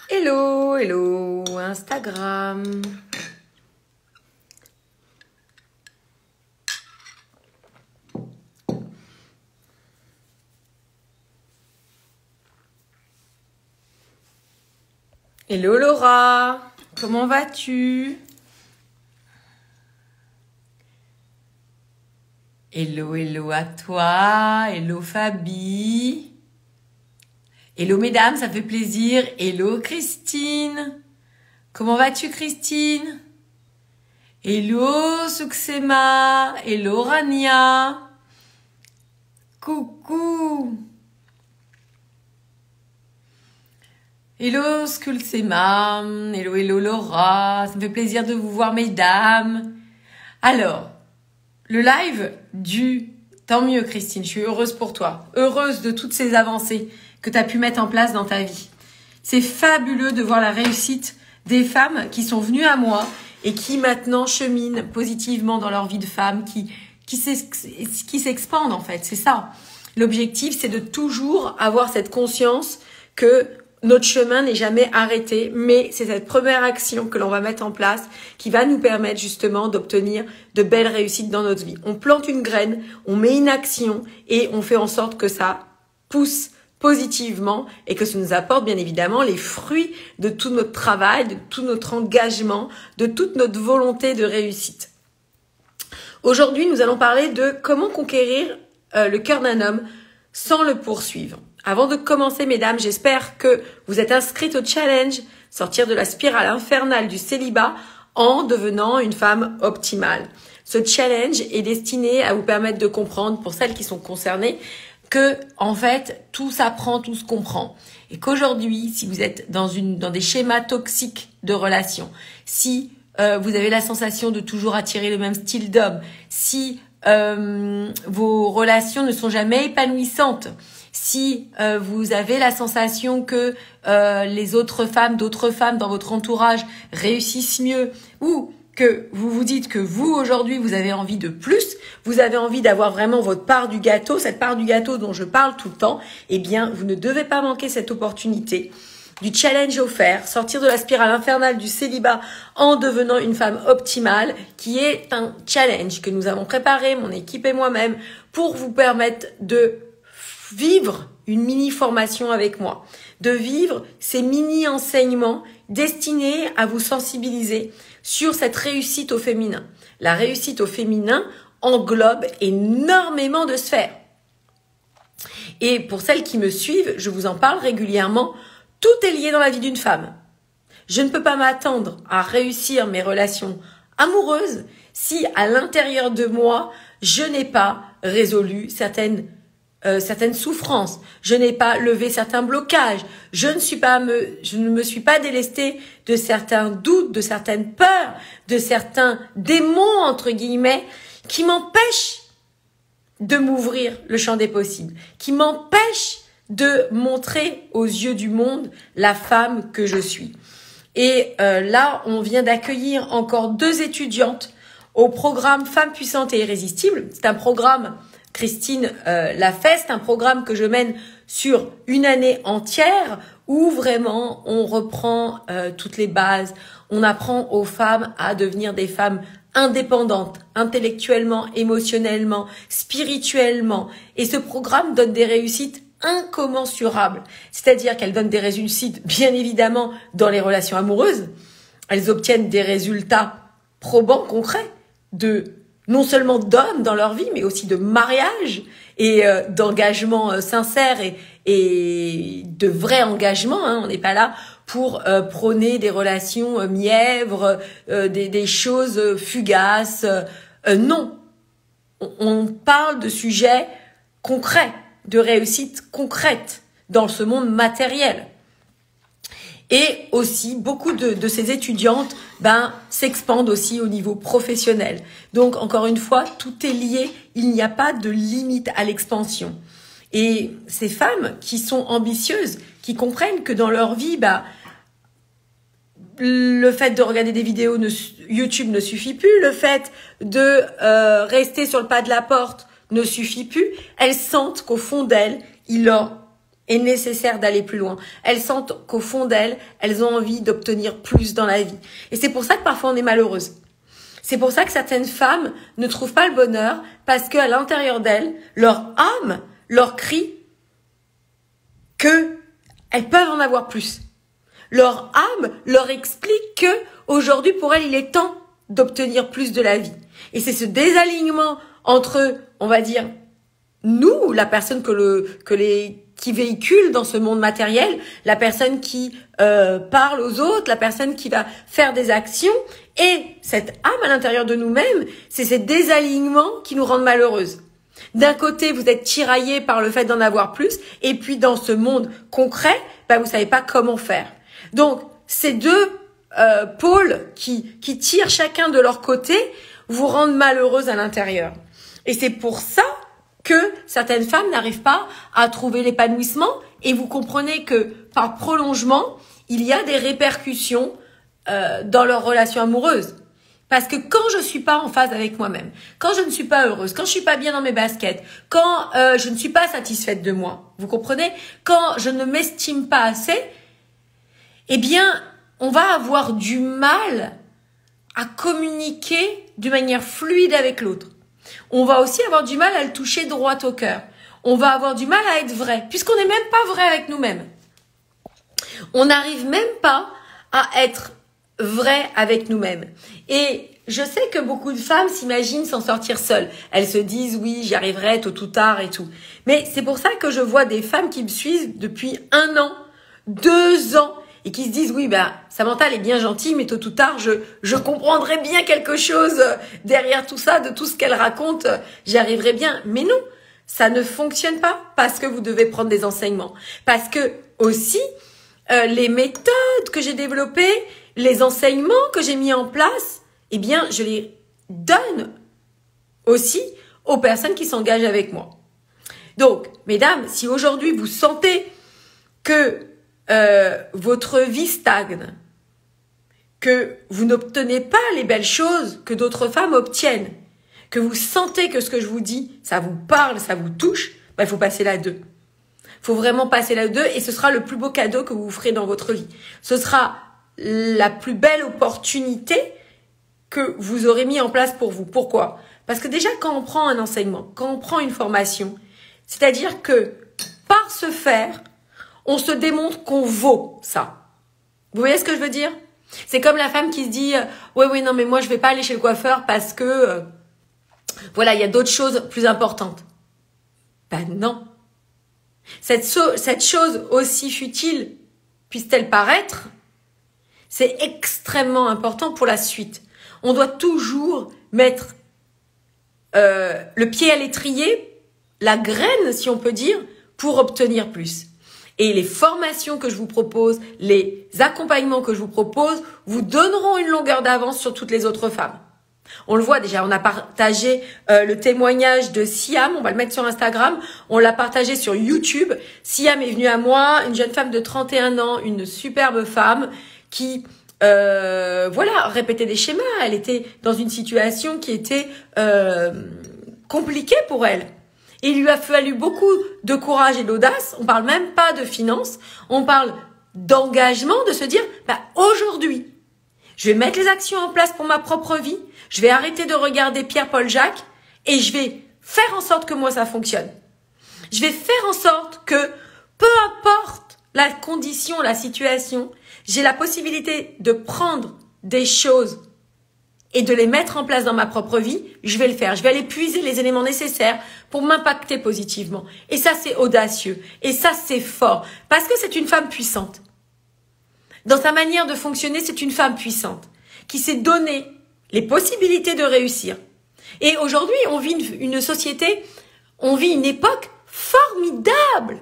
Hello, hello, Instagram. Hello Laura, comment vas-tu? Hello, hello à toi, hello Fabi. Hello mesdames, ça fait plaisir. Hello Christine. Comment vas-tu Christine? Hello Suksema. Hello Rania. Coucou. Hello Skulsema. Hello, hello Laura. Ça me fait plaisir de vous voir mesdames. Alors, le live du... Tant mieux Christine, je suis heureuse pour toi. Heureuse de toutes ces avancées que tu as pu mettre en place dans ta vie. C'est fabuleux de voir la réussite des femmes qui sont venues à moi et qui maintenant cheminent positivement dans leur vie de femme, qui s'expandent en fait. C'est ça. L'objectif, c'est de toujours avoir cette conscience que notre chemin n'est jamais arrêté, mais c'est cette première action que l'on va mettre en place qui va nous permettre justement d'obtenir de belles réussites dans notre vie. On plante une graine, on met une action et on fait en sorte que ça pousse positivement et que ça nous apporte bien évidemment les fruits de tout notre travail, de tout notre engagement, de toute notre volonté de réussite. Aujourd'hui, nous allons parler de comment conquérir le cœur d'un homme sans le poursuivre. Avant de commencer, mesdames, j'espère que vous êtes inscrites au challenge « Sortir de la spirale infernale du célibat en devenant une femme optimale ». Ce challenge est destiné à vous permettre de comprendre, pour celles qui sont concernées, que en fait, tout s'apprend, tout se comprend. Et qu'aujourd'hui, si vous êtes dans des schémas toxiques de relations, si vous avez la sensation de toujours attirer le même style d'homme, si vos relations ne sont jamais épanouissantes, si vous avez la sensation que les autres femmes, d'autres femmes dans votre entourage réussissent mieux, ou que vous vous dites que vous, aujourd'hui, vous avez envie de plus, vous avez envie d'avoir vraiment votre part du gâteau, cette part du gâteau dont je parle tout le temps, eh bien, vous ne devez pas manquer cette opportunité du challenge offert, sortir de la spirale infernale du célibat en devenant une femme optimale, qui est un challenge que nous avons préparé, mon équipe et moi-même, pour vous permettre de vivre une mini-formation avec moi, de vivre ces mini-enseignements destinés à vous sensibiliser sur cette réussite au féminin. La réussite au féminin englobe énormément de sphères. Et pour celles qui me suivent, je vous en parle régulièrement, tout est lié dans la vie d'une femme. Je ne peux pas m'attendre à réussir mes relations amoureuses si à l'intérieur de moi, je n'ai pas résolu certaines souffrances, je n'ai pas levé certains blocages, je ne me suis pas délestée de certains doutes, de certaines peurs, de certains démons, entre guillemets, qui m'empêchent de m'ouvrir le champ des possibles, qui m'empêchent de montrer aux yeux du monde la femme que je suis. Et là, on vient d'accueillir encore 2 étudiantes au programme Femmes puissantes et irrésistibles. C'est un programme, Christine l'a fait, c'est un programme que je mène sur une année entière où vraiment on reprend toutes les bases, on apprend aux femmes à devenir des femmes indépendantes, intellectuellement, émotionnellement, spirituellement. Et ce programme donne des réussites incommensurables. C'est-à-dire qu'elles donnent des réussites, bien évidemment, dans les relations amoureuses. Elles obtiennent des résultats probants, concrets, non seulement d'hommes dans leur vie, mais aussi de mariage et d'engagement sincère et de vrai engagement. On n'est pas là pour prôner des relations mièvres, des choses fugaces. Non, on parle de sujets concrets, de réussite concrète dans ce monde matériel. Et aussi, beaucoup de ces étudiantes s'expandent aussi au niveau professionnel. Donc, encore une fois, tout est lié. Il n'y a pas de limite à l'expansion. Et ces femmes qui sont ambitieuses, qui comprennent que dans leur vie, le fait de regarder des vidéos YouTube ne suffit plus. Le fait de rester sur le pas de la porte ne suffit plus. Elles sentent qu'au fond d'elles, il est nécessaire d'aller plus loin. Elles sentent qu'au fond d'elles, elles ont envie d'obtenir plus dans la vie. Et c'est pour ça que parfois on est malheureuse. C'est pour ça que certaines femmes ne trouvent pas le bonheur parce qu'à l'intérieur d'elles, leur âme leur crie que elles peuvent en avoir plus. Leur âme leur explique que aujourd'hui pour elles, il est temps d'obtenir plus de la vie. Et c'est ce désalignement entre, on va dire, nous, la personne qui véhicule dans ce monde matériel, la personne qui parle aux autres, la personne qui va faire des actions, et cette âme à l'intérieur de nous-mêmes, c'est ces désalignements qui nous rendent malheureuses. D'un côté, vous êtes tiraillés par le fait d'en avoir plus, et puis dans ce monde concret, vous savez pas comment faire. Donc, ces deux pôles qui tirent chacun de leur côté vous rendent malheureuses à l'intérieur. Et c'est pour ça que certaines femmes n'arrivent pas à trouver l'épanouissement, et vous comprenez que par prolongement, il y a des répercussions dans leur relation amoureuse. Parce que quand je suis pas en phase avec moi-même, quand je ne suis pas heureuse, quand je suis pas bien dans mes baskets, quand je ne suis pas satisfaite de moi, vous comprenez? Quand je ne m'estime pas assez, eh bien, on va avoir du mal à communiquer d'une manière fluide avec l'autre. On va aussi avoir du mal à le toucher droit au cœur. On va avoir du mal à être vrai, puisqu'on n'est même pas vrai avec nous-mêmes. On n'arrive même pas à être vrai avec nous-mêmes. Et je sais que beaucoup de femmes s'imaginent s'en sortir seules. Elles se disent, oui, j'y arriverai tôt ou tard et tout. Mais c'est pour ça que je vois des femmes qui me suivent depuis 1 an, 2 ans, et qui se disent, oui, Samantha, elle est bien gentille, mais tôt ou tard, je comprendrai bien quelque chose derrière tout ça, de tout ce qu'elle raconte, j'y arriverai bien. Mais non, ça ne fonctionne pas, parce que vous devez prendre des enseignements. Parce que aussi, les méthodes que j'ai développées, les enseignements que j'ai mis en place, eh bien, je les donne aussi aux personnes qui s'engagent avec moi. Donc, mesdames, si aujourd'hui vous sentez que votre vie stagne, que vous n'obtenez pas les belles choses que d'autres femmes obtiennent, que vous sentez que ce que je vous dis, ça vous parle, ça vous touche, il faut passer la 2. Il faut vraiment passer la 2 et ce sera le plus beau cadeau que vous vous ferez dans votre vie. Ce sera la plus belle opportunité que vous aurez mis en place pour vous. Pourquoi? Parce que déjà, quand on prend un enseignement, quand on prend une formation, c'est-à-dire que par ce faire, on se démontre qu'on vaut ça. Vous voyez ce que je veux dire? C'est comme la femme qui se dit oui, non, mais moi, je vais pas aller chez le coiffeur parce que, voilà, il y a d'autres choses plus importantes. Non. Cette chose, aussi futile puisse-t-elle paraître, c'est extrêmement important pour la suite. On doit toujours mettre le pied à l'étrier, la graine, si on peut dire, pour obtenir plus. Et les formations que je vous propose, les accompagnements que je vous propose, vous donneront une longueur d'avance sur toutes les autres femmes. On le voit déjà, on a partagé le témoignage de Siam, on va le mettre sur Instagram, on l'a partagé sur YouTube. Siam est venue à moi, une jeune femme de 31 ans, une superbe femme qui répétait des schémas. Elle était dans une situation qui était compliquée pour elle. Et il lui a fallu beaucoup de courage et d'audace. On parle même pas de finances, on parle d'engagement, de se dire aujourd'hui, je vais mettre les actions en place pour ma propre vie, je vais arrêter de regarder Pierre-Paul Jacques et je vais faire en sorte que moi ça fonctionne. Je vais faire en sorte que peu importe la condition, la situation, j'ai la possibilité de prendre des choses et de les mettre en place dans ma propre vie, je vais le faire. Je vais aller puiser les éléments nécessaires pour m'impacter positivement. Et ça, c'est audacieux. Et ça, c'est fort. Parce que c'est une femme puissante. Dans sa manière de fonctionner, c'est une femme puissante qui s'est donné les possibilités de réussir. Et aujourd'hui, on vit une société, on vit une époque formidable.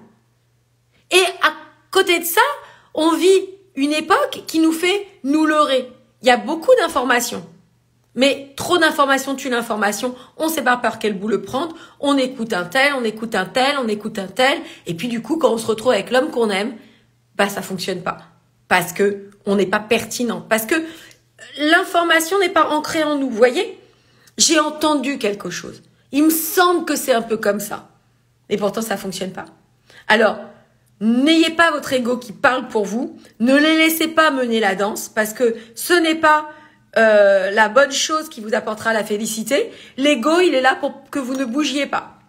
Et à côté de ça, on vit une époque qui nous fait nous leurrer. Il y a beaucoup d'informations. Mais trop d'informations tue l'information, on ne sait pas par quel bout le prendre, on écoute un tel, on écoute un tel, on écoute un tel, et puis du coup, quand on se retrouve avec l'homme qu'on aime, ça fonctionne pas. Parce que on n'est pas pertinent, parce que l'information n'est pas ancrée en nous, vous voyez? J'ai entendu quelque chose, il me semble que c'est un peu comme ça, et pourtant ça fonctionne pas. Alors, N'ayez pas votre ego qui parle pour vous. Ne les laissez pas mener la danse parce que ce n'est pas la bonne chose qui vous apportera la félicité. L'ego, il est là pour que vous ne bougiez pas.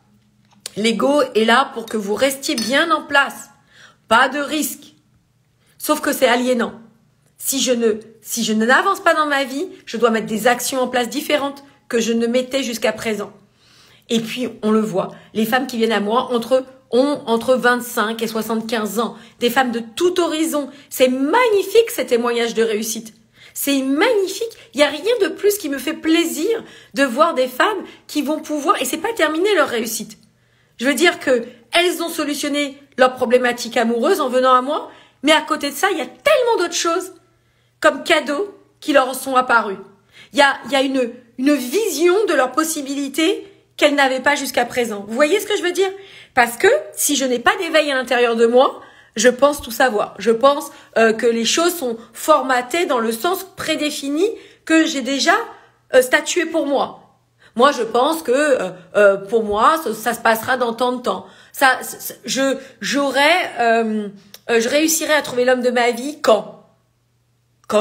L'ego est là pour que vous restiez bien en place. Pas de risque. Sauf que c'est aliénant. Si je n'avance pas dans ma vie, je dois mettre des actions en place différentes que je ne mettais jusqu'à présent. Et puis, on le voit, les femmes qui viennent à moi ont entre 25 et 75 ans. Des femmes de tout horizon. C'est magnifique, ces témoignages de réussite. C'est magnifique. Il n'y a rien de plus qui me fait plaisir de voir des femmes qui vont pouvoir, et c'est pas terminé leur réussite. Je veux dire que elles ont solutionné leurs problématiques amoureuses en venant à moi, mais à côté de ça, il y a tellement d'autres choses comme cadeaux qui leur sont apparus. Il y a une vision de leurs possibilités qu'elles n'avaient pas jusqu'à présent. Vous voyez ce que je veux dire? Parce que si je n'ai pas d'éveil à l'intérieur de moi, je pense tout savoir. Je pense que les choses sont formatées dans le sens prédéfini que j'ai déjà statué pour moi. Moi, je pense que pour moi, ça se passera dans tant de temps. Je réussirai à trouver l'homme de ma vie quand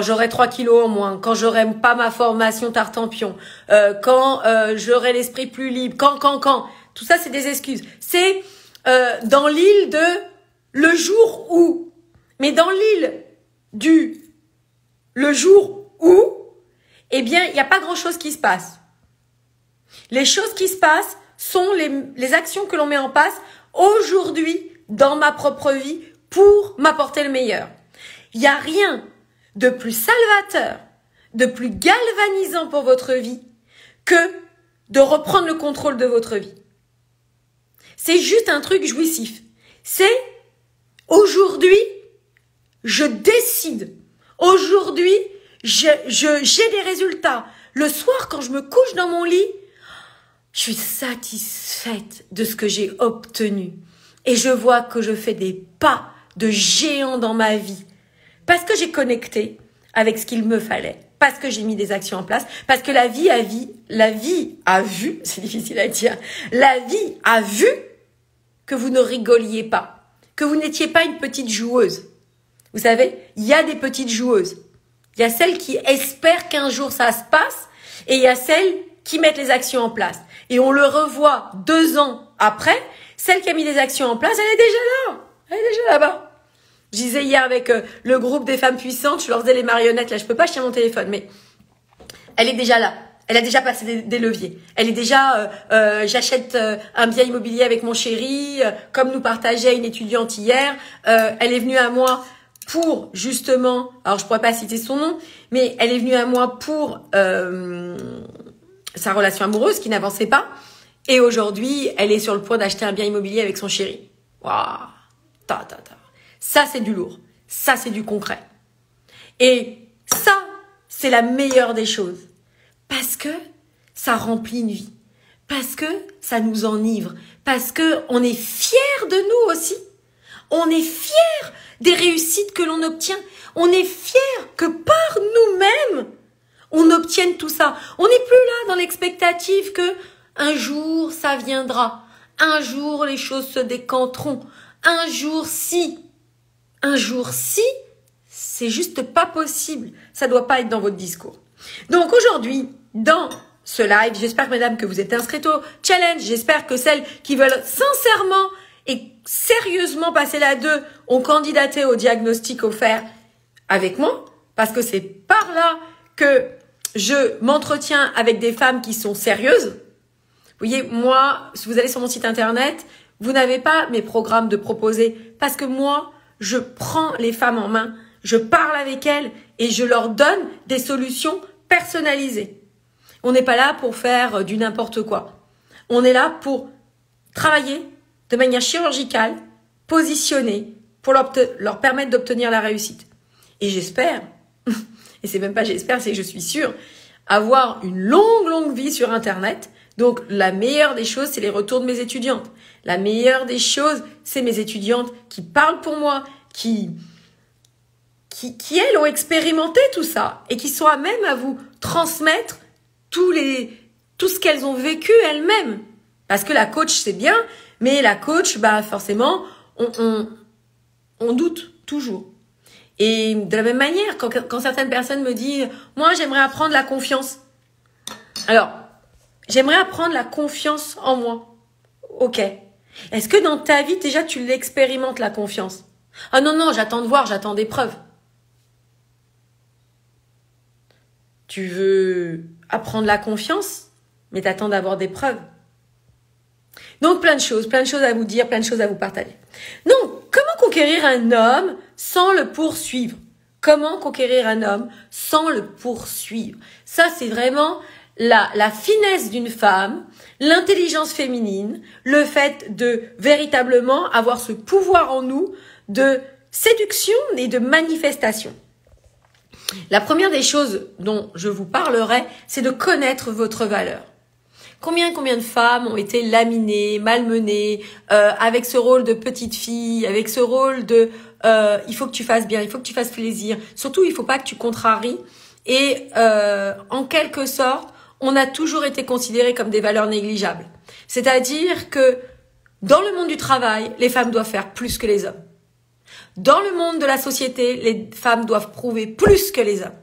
j'aurai 3 kilos en moins, quand j'aurai pas ma formation tartempion, quand j'aurai l'esprit plus libre, quand. Tout ça, c'est des excuses. C'est dans l'île de le jour où. Mais dans l'île du le jour où, eh bien, il n'y a pas grand-chose qui se passe. Les choses qui se passent sont les actions que l'on met en place aujourd'hui dans ma propre vie pour m'apporter le meilleur. Il n'y a rien de plus salvateur, de plus galvanisant pour votre vie que de reprendre le contrôle de votre vie. C'est juste un truc jouissif. C'est aujourd'hui, je décide. Aujourd'hui, j'ai des résultats. Le soir, quand je me couche dans mon lit, je suis satisfaite de ce que j'ai obtenu. Et je vois que je fais des pas de géant dans ma vie. Parce que j'ai connecté avec ce qu'il me fallait. Parce que j'ai mis des actions en place. Parce que la vie a vu, c'est difficile à dire, la vie a vu que vous ne rigoliez pas. Que vous n'étiez pas une petite joueuse. Vous savez, il y a des petites joueuses. Il y a celles qui espèrent qu'un jour ça se passe. Et il y a celles qui mettent les actions en place. Et on le revoit 2 ans après. Celle qui a mis les actions en place, elle est déjà là. Elle est déjà là-bas. Je disais hier avec le groupe des femmes puissantes, je leur disais les marionnettes, là je peux pas, je tiens mon téléphone, mais elle est déjà là. Elle a déjà passé des leviers. Elle est déjà, j'achète un bien immobilier avec mon chéri, comme nous partageait une étudiante hier. Elle est venue à moi pour justement, alors je pourrais pas citer son nom, mais elle est venue à moi pour sa relation amoureuse qui n'avançait pas. Et aujourd'hui, elle est sur le point d'acheter un bien immobilier avec son chéri. Waouh, ça, c'est du lourd. Ça, c'est du concret. Et ça, c'est la meilleure des choses. Parce que ça remplit une vie. Parce que ça nous enivre. Parce que on est fiers de nous aussi. On est fiers des réussites que l'on obtient. On est fiers que par nous-mêmes, on obtienne tout ça. On n'est plus là dans l'expectative que un jour, ça viendra. Un jour, les choses se décanteront. Un jour, si. Un jour, si, c'est juste pas possible. Ça doit pas être dans votre discours. Donc aujourd'hui, dans ce live, j'espère, mesdames, que vous êtes inscrites au challenge. J'espère que celles qui veulent sincèrement et sérieusement passer la 2 ont candidaté au diagnostic offert avec moi. Parce que c'est par là que je m'entretiens avec des femmes qui sont sérieuses. Vous voyez, moi, si vous allez sur mon site internet, vous n'avez pas mes programmes de proposer. Parce que moi, je prends les femmes en main, je parle avec elles et je leur donne des solutions personnalisées. On n'est pas là pour faire du n'importe quoi. On est là pour travailler de manière chirurgicale, positionnée, pour leur permettre d'obtenir la réussite. Et j'espère, et c'est même pas j'espère, c'est que je suis sûre, avoir une longue vie sur Internet. Donc, la meilleure des choses, c'est les retours de mes étudiantes. La meilleure des choses, c'est mes étudiantes qui parlent pour moi, qui elles, ont expérimenté tout ça et qui sont à même à vous transmettre tout ce qu'elles ont vécu elles-mêmes. Parce que la coach, c'est bien, mais la coach, bah, forcément, On doute toujours. Et de la même manière, quand certaines personnes me disent « Moi, j'aimerais apprendre la confiance. » Alors, j'aimerais apprendre la confiance en moi. Ok. Est-ce que dans ta vie, déjà, tu l'expérimentes, la confiance? Ah non, non, j'attends de voir, j'attends des preuves. Tu veux apprendre la confiance, mais t'attends d'avoir des preuves. Donc, plein de choses à vous dire, plein de choses à vous partager. Donc, comment conquérir un homme sans le poursuivre? Comment conquérir un homme sans le poursuivre? Ça, c'est vraiment la finesse d'une femme, l'intelligence féminine, le fait de véritablement avoir ce pouvoir en nous de séduction et de manifestation. La première des choses dont je vous parlerai, c'est de connaître votre valeur. Combien de femmes ont été laminées, malmenées, avec ce rôle de petite fille, avec ce rôle de il faut que tu fasses bien, il faut que tu fasses plaisir. Surtout, il faut pas que tu contraries. Et en quelque sorte, on a toujours été considérés comme des valeurs négligeables. C'est-à-dire que dans le monde du travail, les femmes doivent faire plus que les hommes. Dans le monde de la société, les femmes doivent prouver plus que les hommes.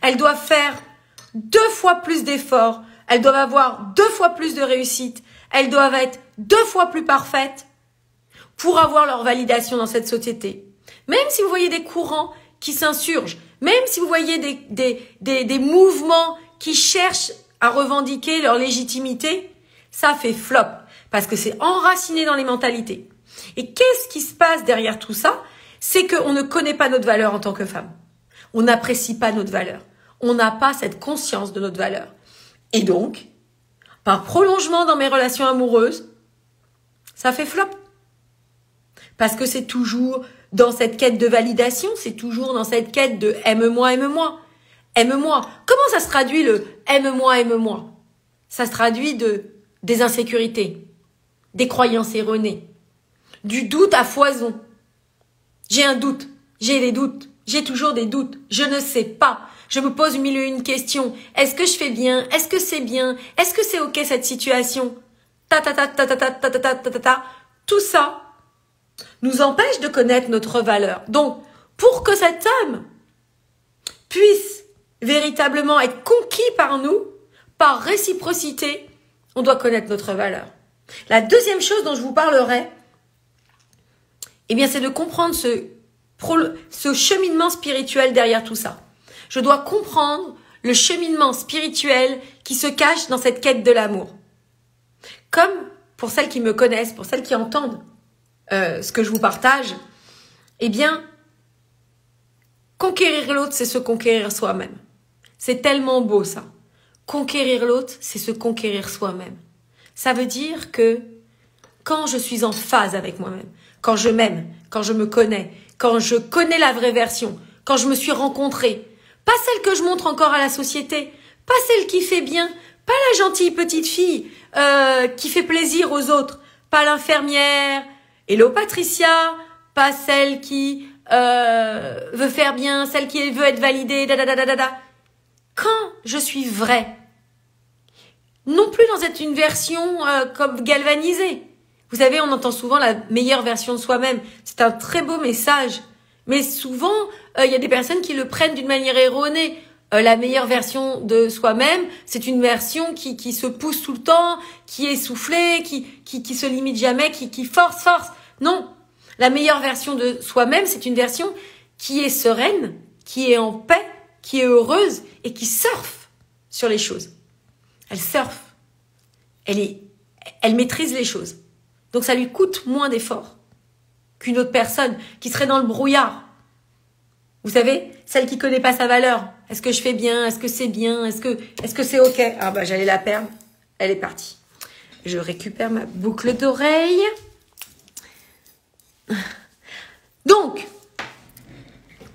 Elles doivent faire 2 fois plus d'efforts. Elles doivent avoir 2 fois plus de réussite. Elles doivent être 2 fois plus parfaites pour avoir leur validation dans cette société. Même si vous voyez des courants qui s'insurgent, même si vous voyez des mouvements qui cherchent à revendiquer leur légitimité, ça fait flop parce que c'est enraciné dans les mentalités. Et qu'est-ce qui se passe derrière tout ça? C'est qu'on ne connaît pas notre valeur en tant que femme. On n'apprécie pas notre valeur. On n'a pas cette conscience de notre valeur. Et donc, par prolongement dans mes relations amoureuses, ça fait flop. Parce que c'est toujours dans cette quête de validation, c'est toujours dans cette quête de aime-moi, aime-moi. Aime-moi. Comment ça se traduit le aime-moi, aime-moi? Ça se traduit des insécurités, des croyances erronées, du doute à foison. J'ai un doute, j'ai des doutes, j'ai toujours des doutes, je ne sais pas. Je me pose 1001 questions. Est-ce que je fais bien? Est-ce que c'est bien? Est-ce que c'est ok cette situation? Tout ça nous empêche de connaître notre valeur. Donc, pour que cet homme puisse véritablement être conquis par nous, par réciprocité, on doit connaître notre valeur. La deuxième chose dont je vous parlerai, eh bien, c'est de comprendre ce cheminement spirituel derrière tout ça. Je dois comprendre le cheminement spirituel qui se cache dans cette quête de l'amour. Comme pour celles qui me connaissent, pour celles qui entendent ce que je vous partage, eh bien, conquérir l'autre, c'est se conquérir soi-même. C'est tellement beau ça. Conquérir l'autre, c'est se conquérir soi-même. Ça veut dire que quand je suis en phase avec moi-même, quand je m'aime, quand je me connais, quand je connais la vraie version, quand je me suis rencontrée, pas celle que je montre encore à la société, pas celle qui fait bien, pas la gentille petite fille qui fait plaisir aux autres, pas l'infirmière, hello Patricia, pas celle qui veut faire bien, celle qui veut être validée, Quand je suis vraie, non plus dans une version comme galvanisée. Vous savez, on entend souvent la meilleure version de soi-même. C'est un très beau message. Mais souvent, il y a des personnes qui le prennent d'une manière erronée. La meilleure version de soi-même, c'est une version qui se pousse tout le temps, qui est soufflée, qui se limite jamais, qui force. Non. La meilleure version de soi-même, c'est une version qui est sereine, qui est en paix, qui est heureuse et qui surfe sur les choses. Elle surfe. Elle maîtrise les choses. Donc ça lui coûte moins d'efforts qu'une autre personne qui serait dans le brouillard. Vous savez, celle qui connaît pas sa valeur. Est-ce que je fais bien? Est-ce que c'est bien? Est-ce que c'est ok? Ah bah j'allais la perdre. Elle est partie. Je récupère ma boucle d'oreille. Donc,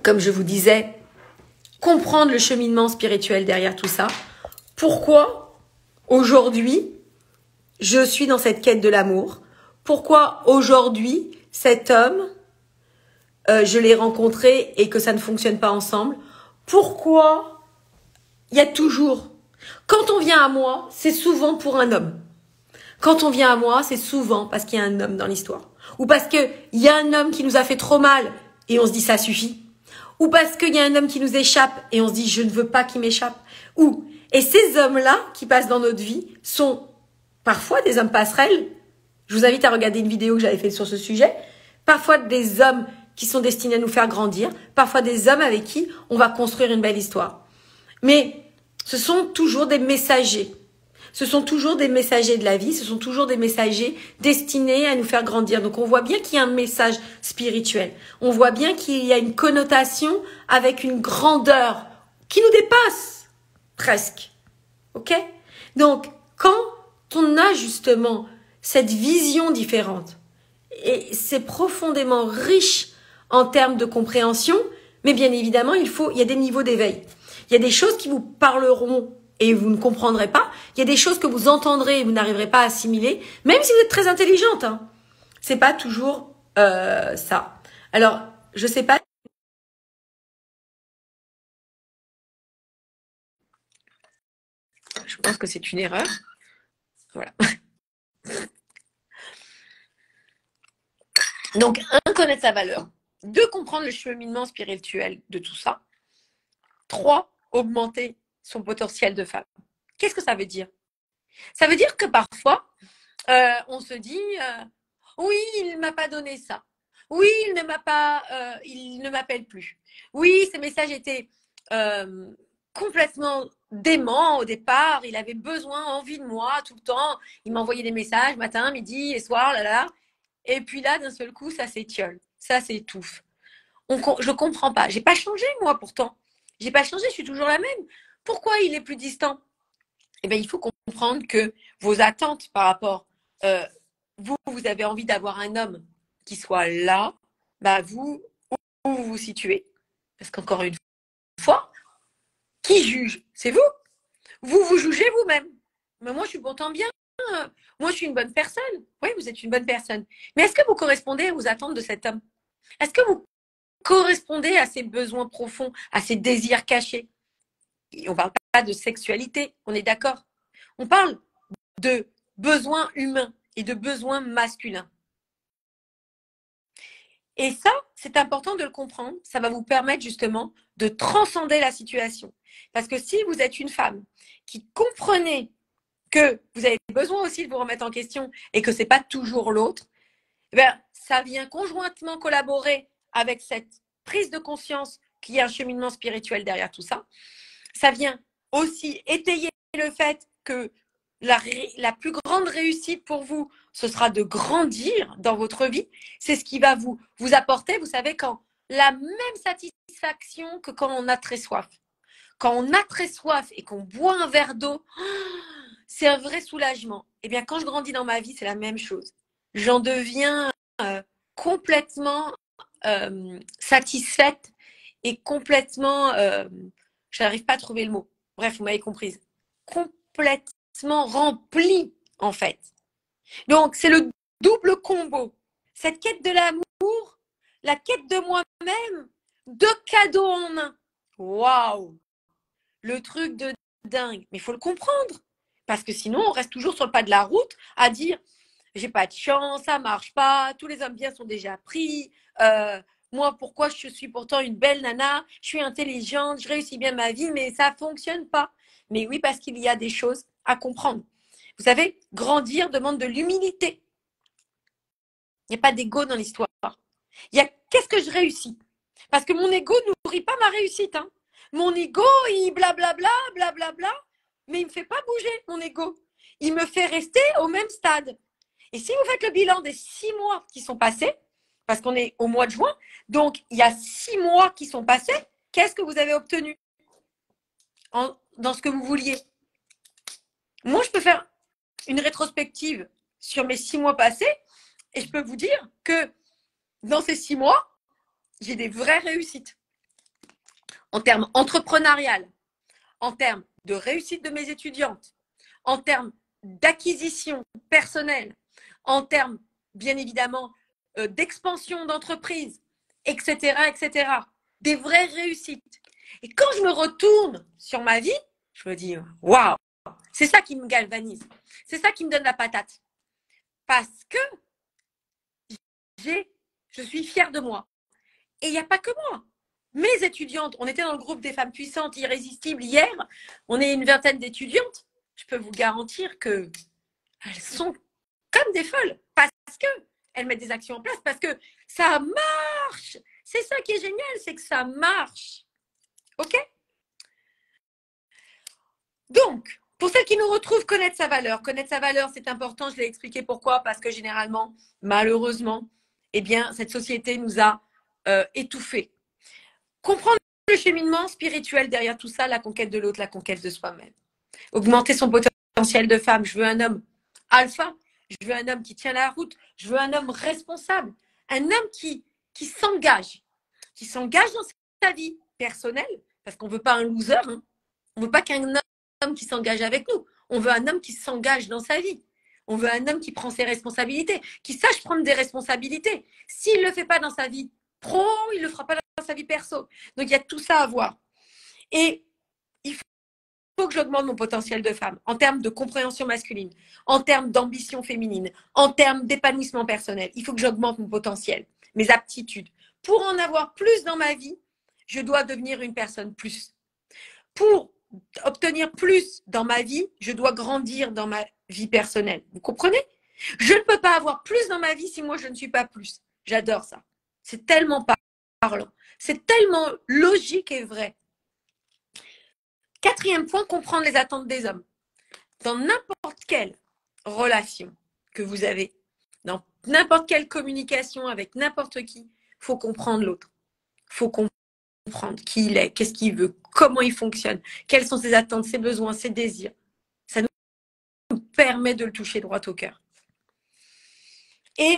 comme je vous disais, comprendre le cheminement spirituel derrière tout ça. Pourquoi aujourd'hui je suis dans cette quête de l'amour? Pourquoi aujourd'hui cet homme je l'ai rencontré et que ça ne fonctionne pas ensemble? Pourquoi il y a toujours... Quand on vient à moi, c'est souvent pour un homme. Quand on vient à moi, c'est souvent parce qu'il y a un homme dans l'histoire. Ou parce qu'il y a un homme qui nous a fait trop mal et on se dit ça suffit. Ou parce qu'il y a un homme qui nous échappe et on se dit je ne veux pas qu'il m'échappe. Et ces hommes-là qui passent dans notre vie sont parfois des hommes passerelles. Je vous invite à regarder une vidéo que j'avais faite sur ce sujet. Parfois des hommes qui sont destinés à nous faire grandir. Parfois des hommes avec qui on va construire une belle histoire. Mais ce sont toujours des messagers. Ce sont toujours des messagers de la vie. Ce sont toujours des messagers destinés à nous faire grandir. Donc on voit bien qu'il y a un message spirituel. On voit bien qu'il y a une connotation avec une grandeur qui nous dépasse presque. Ok? Donc quand on a justement cette vision différente, et c'est profondément riche en termes de compréhension, mais bien évidemment, il y a des niveaux d'éveil. Il y a des choses qui vous parleront et vous ne comprendrez pas. Il y a des choses que vous entendrez et vous n'arriverez pas à assimiler, même si vous êtes très intelligente. Hein. C'est pas toujours ça. Alors, je sais pas. Je pense que c'est une erreur. Voilà. Donc, un, connaître sa valeur. 2, comprendre le cheminement spirituel de tout ça. 3, augmenter son potentiel de femme. Qu'est-ce que ça veut dire? Ça veut dire que parfois, on se dit oui, il ne m'a pas donné ça. Oui, il ne m'appelle plus. Oui, ces messages étaient complètement dément au départ. Il avait besoin, envie de moi tout le temps. Il m'envoyait des messages matin, midi et soir, là, là. Et puis là, d'un seul coup, ça s'étiole, ça s'étouffe. Je comprends pas. J'ai pas changé, moi, pourtant. J'ai pas changé, je suis toujours la même. Pourquoi il est plus distant? Eh bien, il faut comprendre que vos attentes par rapport, vous avez envie d'avoir un homme qui soit là, bah vous, où vous vous situez. Parce qu'encore une fois, qui juge? C'est vous. Vous vous jugez vous-même. Mais moi, je suis pourtant bien. Moi, je suis une bonne personne. Oui, vous êtes une bonne personne. Mais est-ce que vous correspondez aux attentes de cet homme? Est-ce que vous correspondez à ses besoins profonds, à ses désirs cachés? Et on ne parle pas de sexualité, on est d'accord. On parle de besoins humains et de besoins masculins. Et ça, c'est important de le comprendre. Ça va vous permettre justement de transcender la situation. Parce que si vous êtes une femme qui comprenez que vous avez besoin aussi de vous remettre en question et que ce n'est pas toujours l'autre, ben, ça vient conjointement collaborer avec cette prise de conscience qu'il y a un cheminement spirituel derrière tout ça. Ça vient aussi étayer le fait que la plus grande réussite pour vous, ce sera de grandir dans votre vie. C'est ce qui va vous apporter, vous savez, quand la même satisfaction que quand on a très soif. Quand on a très soif et qu'on boit un verre d'eau, c'est un vrai soulagement. Eh bien, quand je grandis dans ma vie, c'est la même chose. J'en deviens complètement satisfaite et complètement, je n'arrive pas à trouver le mot. Bref, vous m'avez comprise. Complètement remplie, en fait. Donc, c'est le double combo. Cette quête de l'amour, la quête de moi-même, 2 cadeaux en un. Waouh! Le truc de dingue. Mais il faut le comprendre. Parce que sinon, on reste toujours sur le pas de la route à dire j'ai pas de chance, ça marche pas, tous les hommes bien sont déjà pris. Moi, pourquoi je suis pourtant une belle nana, je suis intelligente, je réussis bien ma vie, mais ça fonctionne pas. Mais oui, parce qu'il y a des choses à comprendre. Vous savez, grandir demande de l'humilité. Il n'y a pas d'ego dans l'histoire. Il y a qu'est-ce que je réussis? Parce que mon ego ne nourrit pas ma réussite. Hein. Mon ego, il blablabla, blablabla, mais il ne me fait pas bouger, mon ego. Il me fait rester au même stade. Et si vous faites le bilan des 6 mois qui sont passés, parce qu'on est au mois de juin, donc il y a 6 mois qui sont passés, qu'est-ce que vous avez obtenu dans ce que vous vouliez? Moi, je peux faire une rétrospective sur mes 6 mois passés et je peux vous dire que dans ces 6 mois, j'ai des vraies réussites. En termes entrepreneurial, en termes de réussite de mes étudiantes, en termes d'acquisition personnelle, en termes, bien évidemment, d'expansion d'entreprise, etc., etc. Des vraies réussites. Et quand je me retourne sur ma vie, je me dis, waouh, c'est ça qui me galvanise. C'est ça qui me donne la patate. Parce que je suis fière de moi. Et il n'y a pas que moi. Mes étudiantes, on était dans le groupe des femmes puissantes, irrésistibles hier. On est une vingtaine d'étudiantes. Je peux vous garantir que elles sont comme des folles parce que elles mettent des actions en place, parce que ça marche. C'est ça qui est génial, c'est que ça marche. OK? Donc, pour celles qui nous retrouvent, connaître sa valeur. Connaître sa valeur, c'est important. Je l'ai expliqué pourquoi. Parce que généralement, malheureusement, eh bien, cette société nous a étouffés. Comprendre le cheminement spirituel derrière tout ça, la conquête de l'autre, la conquête de soi-même. Augmenter son potentiel de femme. Je veux un homme alpha. Je veux un homme qui tient la route. Je veux un homme responsable. Un homme qui s'engage. Qui s'engage dans sa vie personnelle. Parce qu'on ne veut pas un loser. Hein. On ne veut pas qu'un homme qui s'engage avec nous. On veut un homme qui s'engage dans sa vie. On veut un homme qui prend ses responsabilités, qui sache prendre des responsabilités. S'il ne le fait pas dans sa vie pro, il ne le fera pas dans sa vie perso. Donc, il y a tout ça à voir. Et il faut que j'augmente mon potentiel de femme en termes de compréhension masculine, en termes d'ambition féminine, en termes d'épanouissement personnel. Il faut que j'augmente mon potentiel, mes aptitudes. Pour en avoir plus dans ma vie, je dois devenir une personne plus. Pour obtenir plus dans ma vie, je dois grandir dans ma vie personnelle. Vous comprenez? Je ne peux pas avoir plus dans ma vie si moi je ne suis pas plus. J'adore ça. C'est tellement parlant. C'est tellement logique et vrai. Quatrième point, comprendre les attentes des hommes. Dans n'importe quelle relation que vous avez, dans n'importe quelle communication avec n'importe qui, il faut comprendre l'autre. Il faut comprendre qui il est, qu'est-ce qu'il veut, comment il fonctionne, quelles sont ses attentes, ses besoins, ses désirs. Ça nous permet de le toucher droit au cœur. Et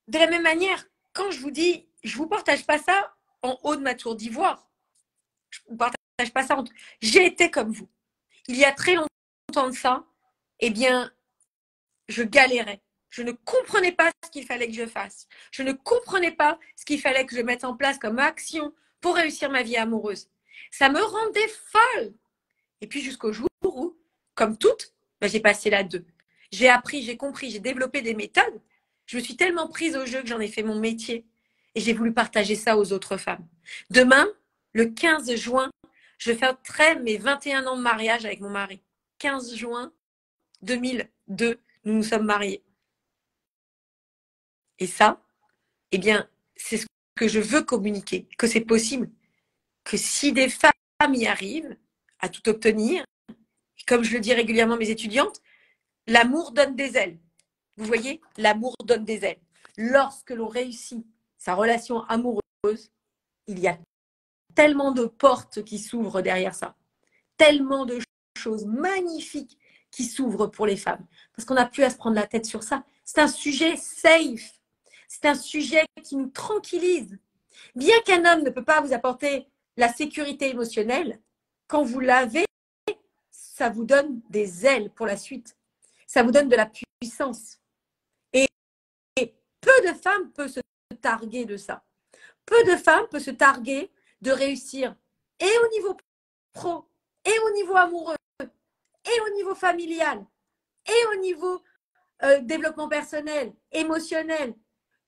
de la même manière, quand je vous dis, je ne vous partage pas ça en haut de ma tour d'ivoire. Je ne vous partage pas ça. J'ai été comme vous. Il y a très longtemps de ça, eh bien, je galérais. Je ne comprenais pas ce qu'il fallait que je fasse. Je ne comprenais pas ce qu'il fallait que je mette en place comme action pour réussir ma vie amoureuse. Ça me rendait folle. Et puis jusqu'au jour où, comme toutes, j'ai passé la 2. J'ai appris, j'ai compris, j'ai développé des méthodes. Je me suis tellement prise au jeu que j'en ai fait mon métier. Et j'ai voulu partager ça aux autres femmes. Demain, le 15 juin, je fêterai mes 21 ans de mariage avec mon mari. 15 juin 2002, nous nous sommes mariés. Et ça, eh bien, c'est ce que je veux communiquer, que c'est possible. Que si des femmes y arrivent à tout obtenir, comme je le dis régulièrement à mes étudiantes, l'amour donne des ailes. Vous voyez, l'amour donne des ailes. Lorsque l'on réussit sa relation amoureuse, il y a tellement de portes qui s'ouvrent derrière ça. Tellement de choses magnifiques qui s'ouvrent pour les femmes. Parce qu'on n'a plus à se prendre la tête sur ça. C'est un sujet safe. C'est un sujet qui nous tranquillise. Bien qu'un homme ne peut pas vous apporter la sécurité émotionnelle, quand vous l'avez, ça vous donne des ailes pour la suite. Ça vous donne de la puissance. Et peu de femmes peuvent se targuer de ça. Peu de femmes peuvent se targuer de réussir et au niveau pro, et au niveau amoureux, et au niveau familial, et au niveau développement personnel, émotionnel.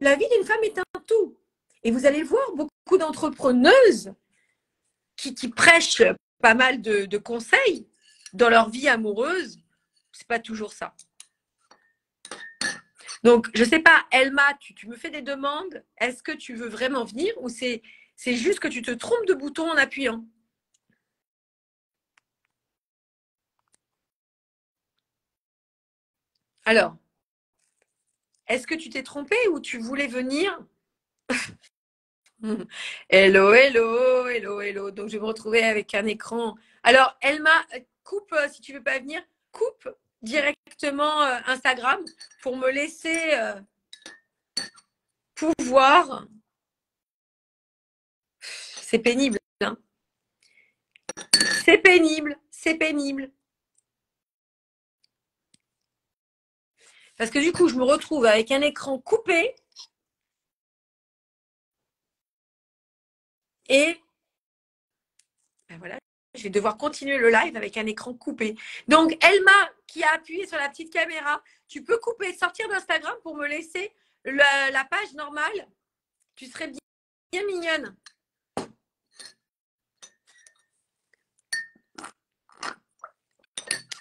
La vie d'une femme est un tout. Et vous allez voir beaucoup d'entrepreneuses qui prêchent pas mal de conseils dans leur vie amoureuse. C'est pas toujours ça. Donc, je sais pas, Elma, tu me fais des demandes. Est-ce que tu veux vraiment venir ou c'est juste que tu te trompes de bouton en appuyant? Alors, est-ce que tu t'es trompé ou tu voulais venir? Hello, hello, hello, hello. Donc, je vais me retrouver avec un écran. Alors, Elma, coupe, si tu veux pas venir, coupe directement Instagram pour me laisser pouvoir. C'est pénible, hein. C'est pénible, c'est pénible. Parce que du coup, je me retrouve avec un écran coupé et ben voilà, je vais devoir continuer le live avec un écran coupé. Donc, Elma qui a appuyé sur la petite caméra, tu peux couper, sortir d'Instagram pour me laisser la page normale, tu serais bien, bien mignonne.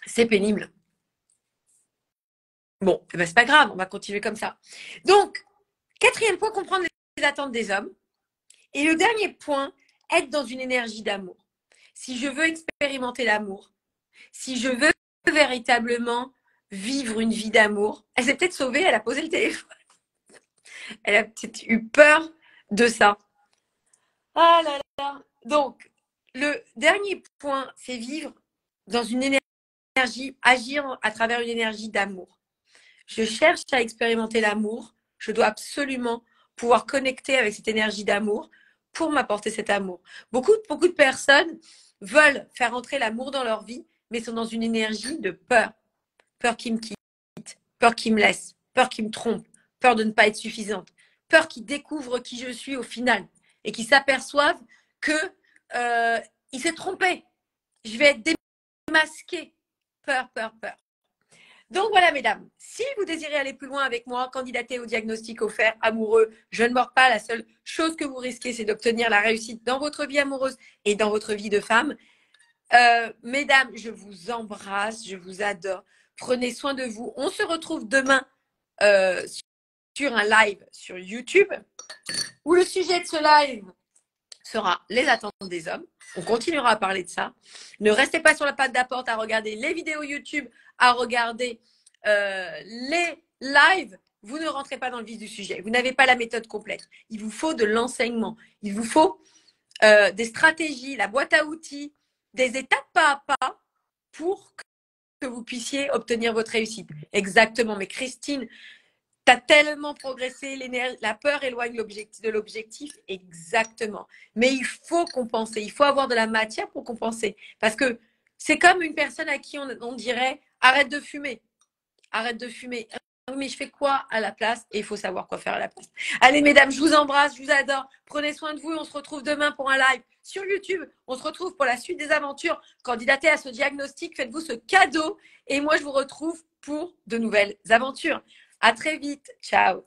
C'est pénible. Bon, eh ben, c'est pas grave, on va continuer comme ça. Donc, quatrième point, comprendre les attentes des hommes. Et le dernier point, être dans une énergie d'amour. Si je veux expérimenter l'amour, si je veux véritablement vivre une vie d'amour, elle s'est peut-être sauvée, elle a posé le téléphone. Elle a peut-être eu peur de ça. Ah là là. Donc, le dernier point, c'est vivre dans une énergie, agir à travers une énergie d'amour. Je cherche à expérimenter l'amour. Je dois absolument pouvoir connecter avec cette énergie d'amour pour m'apporter cet amour. Beaucoup de personnes veulent faire entrer l'amour dans leur vie, mais sont dans une énergie de peur. Peur qu'ils me quitte, peur qu'ils me laisse, peur qu'ils me trompe, peur de ne pas être suffisante, peur qu'ils découvrent qui je suis au final et qu'ils s'aperçoivent que il s'est trompé. Je vais être démasquée. Peur, peur, peur. Donc voilà, mesdames, si vous désirez aller plus loin avec moi, candidatez au diagnostic offert amoureux, je ne mords pas. La seule chose que vous risquez, c'est d'obtenir la réussite dans votre vie amoureuse et dans votre vie de femme. Mesdames, je vous embrasse, je vous adore. Prenez soin de vous. On se retrouve demain sur un live sur YouTube où le sujet de ce live sera les attentes des hommes. On continuera à parler de ça. Ne restez pas sur la patte d'apporte à regarder les vidéos YouTube, à regarder les lives. Vous ne rentrez pas dans le vif du sujet. Vous n'avez pas la méthode complète. Il vous faut de l'enseignement. Il vous faut des stratégies, la boîte à outils, des étapes pas à pas pour que vous puissiez obtenir votre réussite. Exactement. Mais Christine, tu as tellement progressé, la peur éloigne de l'objectif, exactement. Mais il faut compenser, il faut avoir de la matière pour compenser. Parce que c'est comme une personne à qui on dirait arrête de fumer, arrête de fumer. Mais je fais quoi à la place? Et il faut savoir quoi faire à la place. Allez, mesdames, je vous embrasse, je vous adore. Prenez soin de vous et on se retrouve demain pour un live sur YouTube. On se retrouve pour la suite des aventures. Candidatez à ce diagnostic, faites-vous ce cadeau. Et moi, je vous retrouve pour de nouvelles aventures. À très vite. Ciao.